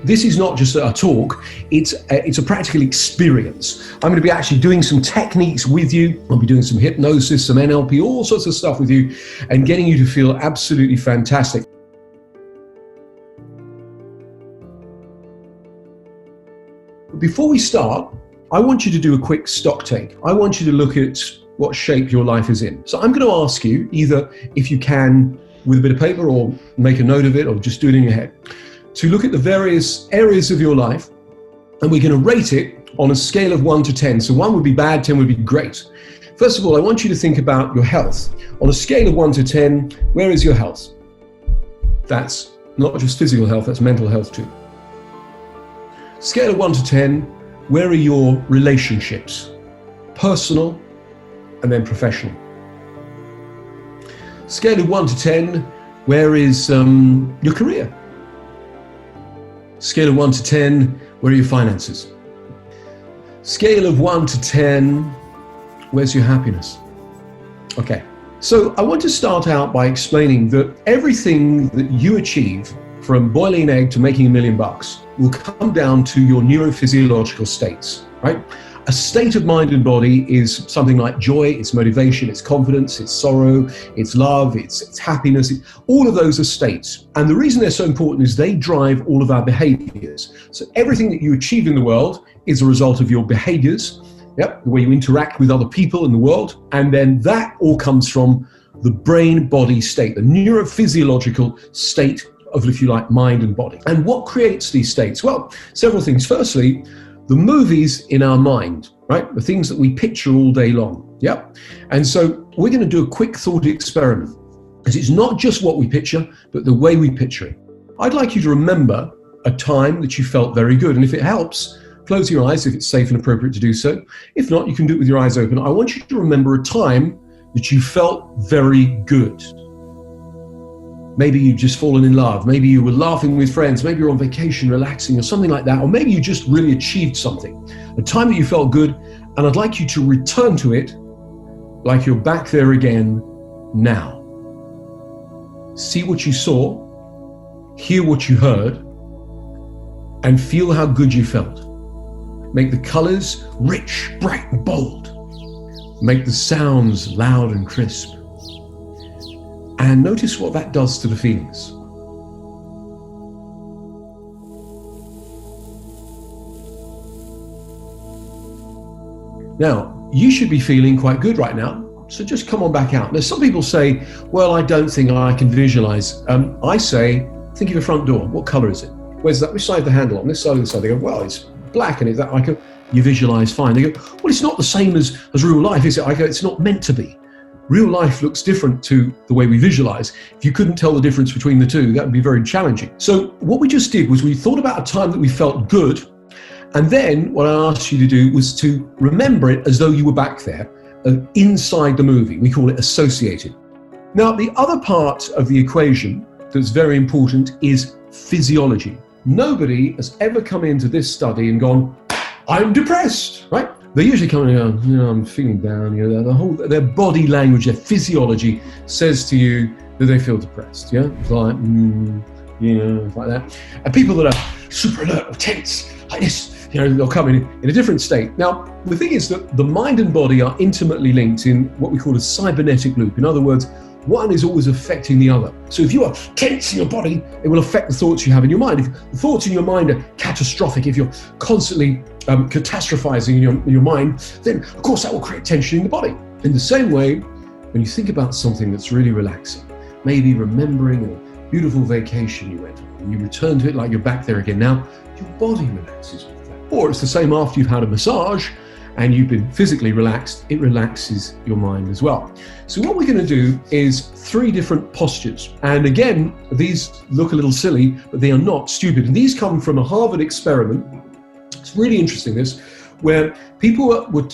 this is not just a talk, it's a practical experience. I'm going to be actually doing some techniques with you. I'll be doing some hypnosis, some NLP, all sorts of stuff with you, and getting you to feel absolutely fantastic. Before we start, I want you to do a quick stock take. I want you to look at what shape your life is in. So I'm going to ask you, either if you can with a bit of paper or make a note of it or just do it in your head, to look at the various areas of your life, and we're going to rate it on a scale of 1 to 10. So 1 would be bad, 10 would be great. First of all, I want you to think about your health. On a scale of 1 to 10, where is your health? That's not just physical health, that's mental health too. Scale of 1 to 10, where are your relationships? Personal and then professional. Scale of 1 to 10, where is your career? Scale of 1 to 10, where are your finances? Scale of 1 to 10, where's your happiness? Okay, so I want to start out by explaining that everything that you achieve, from boiling an egg to making $1 million, will come down to your neurophysiological states, right? A state of mind and body is something like joy, it's motivation, it's confidence, it's sorrow, it's love, it's happiness. All of those are states. And the reason they're so important is they drive all of our behaviors. So everything that you achieve in the world is a result of your behaviors, the way you interact with other people in the world. And then that all comes from the brain-body state, the neurophysiological state of, if you like, mind and body. And what creates these states? Well, several things. Firstly, the movies in our mind, right? The things that we picture all day long. And so we're going to do a quick thought experiment, because it's not just what we picture, but the way we picture it. I'd like you to remember a time that you felt very good. And if it helps, close your eyes if it's safe and appropriate to do so. If not, you can do it with your eyes open. I want you to remember a time that you felt very good. Maybe you've just fallen in love. Maybe you were laughing with friends. Maybe you're on vacation, relaxing, or something like that. Or maybe you just really achieved something. A time that you felt good, and I'd like you to return to it like you're back there again now. See what you saw, hear what you heard, and feel how good you felt. Make the colors rich, bright, and bold. Make the sounds loud and crisp. And notice what that does to the feelings. Now, you should be feeling quite good right now, so just come on back out. Now, some people say, well, I don't think I can visualize. I say, think of your front door. What color is it? Where's that? Which side of the handle? On this side or this side? They go, well, it's black, and is that like you visualize fine. They go, well, it's not the same as real life, is it? I go, it's not meant to be. Real life looks different to the way we visualize. If you couldn't tell the difference between the two, that would be very challenging. So what we just did was we thought about a time that we felt good, and then what I asked you to do was to remember it as though you were back there, inside the movie. We call it associated. Now, the other part of the equation that's very important is physiology. Nobody has ever come into this study and gone, I'm depressed, right? They usually come in and go, I'm feeling down. Their body language, their physiology says to you that they feel depressed. It's like, it's like that. And people that are super alert or tense, like this, they'll come in a different state. Now, the thing is that the mind and body are intimately linked in what we call a cybernetic loop. In other words, one is always affecting the other. So if you are tense in your body, it will affect the thoughts you have in your mind. If the thoughts in your mind are catastrophic, if you're constantly catastrophizing in your mind, then of course that will create tension in the body. In the same way, when you think about something that's really relaxing, maybe remembering a beautiful vacation you went on, and you return to it like you're back there again now, your body relaxes with that. Or it's the same after you've had a massage and you've been physically relaxed, it relaxes your mind as well. So what we're going to do is 3 different postures. And again, these look a little silly, but they are not stupid. And these come from a Harvard experiment. It's really interesting, this, where people were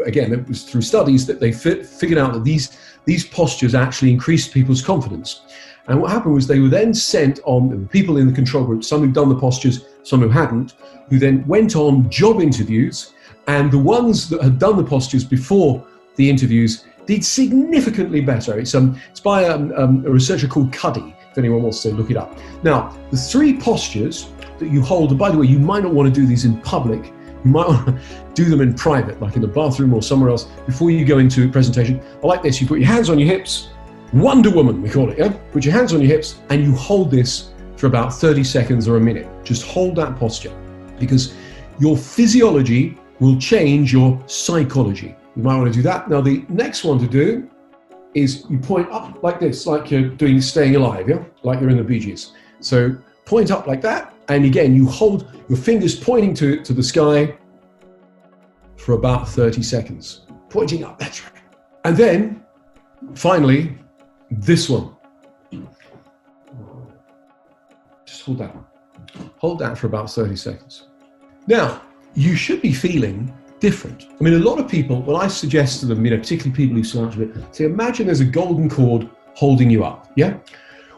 again, it was through studies that they figured out that these postures actually increased people's confidence. And what happened was they were then sent on, people in the control group, some who'd done the postures, some who hadn't, who then went on job interviews. And the ones that had done the postures before the interviews did significantly better. It's by a researcher called Cuddy, if anyone wants to look it up. Now, the 3 postures that you hold. And by the way, you might not want to do these in public. You might want to do them in private, like in the bathroom or somewhere else, before you go into a presentation. I like this. You put your hands on your hips, Wonder Woman, we call it, yeah? Put your hands on your hips and you hold this for about 30 seconds or a minute. Just hold that posture, because your physiology will change your psychology. You might want to do that. Now, the next one to do is you point up like this, like you're doing Staying Alive, yeah? Like you're in the Bee Gees. So point up like that, and again, you hold your fingers pointing to the sky for about 30 seconds. Pointing up, that's right. And then, finally, this one. Just hold that. Hold that for about 30 seconds. Now, you should be feeling different. I mean, a lot of people, when I suggest to them, particularly people who start with it, say, imagine there's a golden cord holding you up, yeah?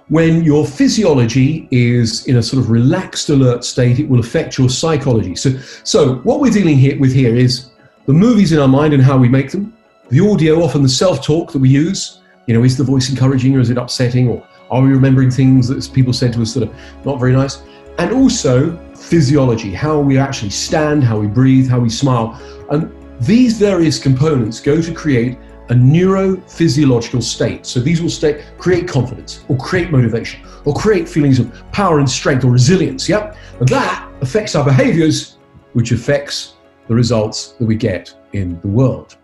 When your physiology is in a sort of relaxed, alert state, it will affect your psychology. So what we're dealing with here is the movies in our mind and how we make them, the audio, often the self-talk that we use. Is the voice encouraging or is it upsetting, or are we remembering things that people said to us that are not very nice? And also physiology, how we actually stand, how we breathe, how we smile. And these various components go to create a neurophysiological state. So these will create confidence, or create motivation, or create feelings of power and strength or resilience, yeah? And that affects our behaviors, which affects the results that we get in the world.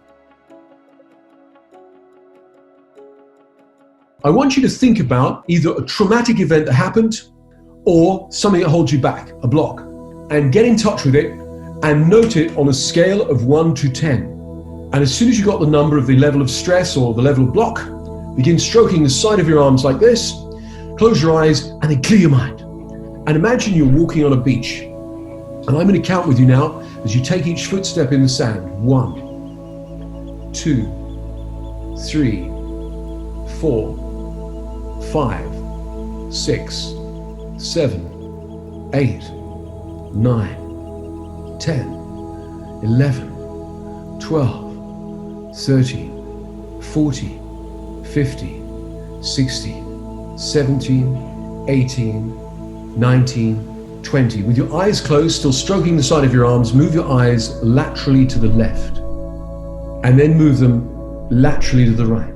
I want you to think about either a traumatic event that happened or something that holds you back, a block, and get in touch with it and note it on a scale of 1 to 10. And as soon as you got the number of the level of stress or the level of block, begin stroking the side of your arms like this, close your eyes, and then clear your mind. And imagine you're walking on a beach. And I'm going to count with you now as you take each footstep in the sand. 1, 2, 3, 4, 5, 6, 7, 8, 9, 10, 11, 12, 13, 14, 15, 16, 17, 18, 19, 20. With your eyes closed, still stroking the side of your arms, move your eyes laterally to the left, and then move them laterally to the right.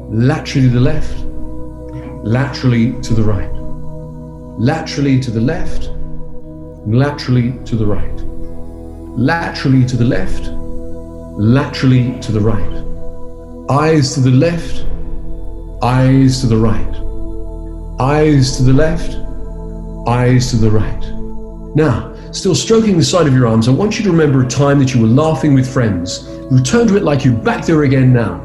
Laterally to the left, laterally to the right. Laterally to the left, laterally to the right. Laterally to the left, laterally to the right. Eyes to the left, eyes to the right. Eyes to the left, eyes to the right. Now, still stroking the side of your arms, I want you to remember a time that you were laughing with friends. Return to it like you're back there again now.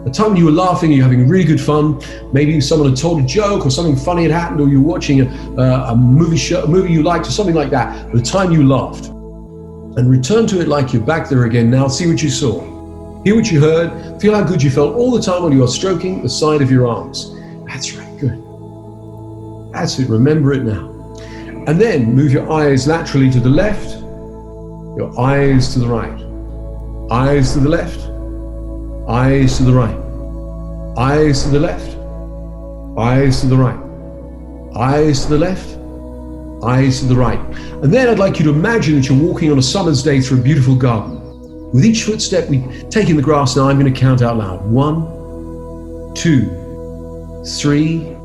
A time when you were laughing, you're having really good fun. Maybe someone had told a joke or something funny had happened, or you were watching a movie you liked or something like that. But a time you laughed. And return to it like you're back there again now. See what you saw. Hear what you heard. Feel how good you felt all the time while you are stroking the side of your arms. That's right, good. That's it, remember it now. And then move your eyes laterally to the left, your eyes to the right. Eyes to the left, eyes to the right. Eyes to the left, eyes to the right. Eyes to the left, eyes to the right. And then I'd like you to imagine that you're walking on a summer's day through a beautiful garden. With each footstep we take in the grass now, I'm going to count out loud. 1, 2, 3,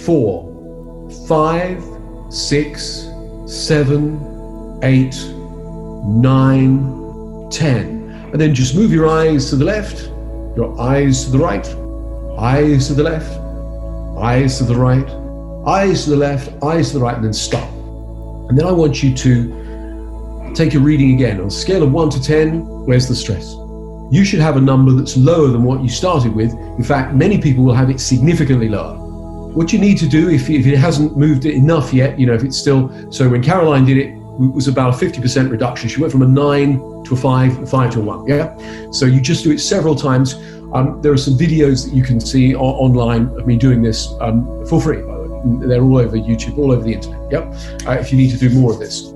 4, 5, 6, 7, 8, 9, 10. And then just move your eyes to the left, your eyes to the right, eyes to the left, eyes to the right, eyes to the left, eyes to the right, and then stop. And then I want you to take a reading again. On a scale of 1 to 10, where's the stress? You should have a number that's lower than what you started with. In fact, many people will have it significantly lower. What you need to do, if it hasn't moved it enough yet, if it's still, so when Caroline did it, it was about a 50% reduction. She went from a 9 to a 5, a 5 to a 1, yeah? So you just do it several times. There are some videos that you can see online of me doing this for free, by the way. They're all over YouTube, all over the internet, yeah? If you need to do more of this.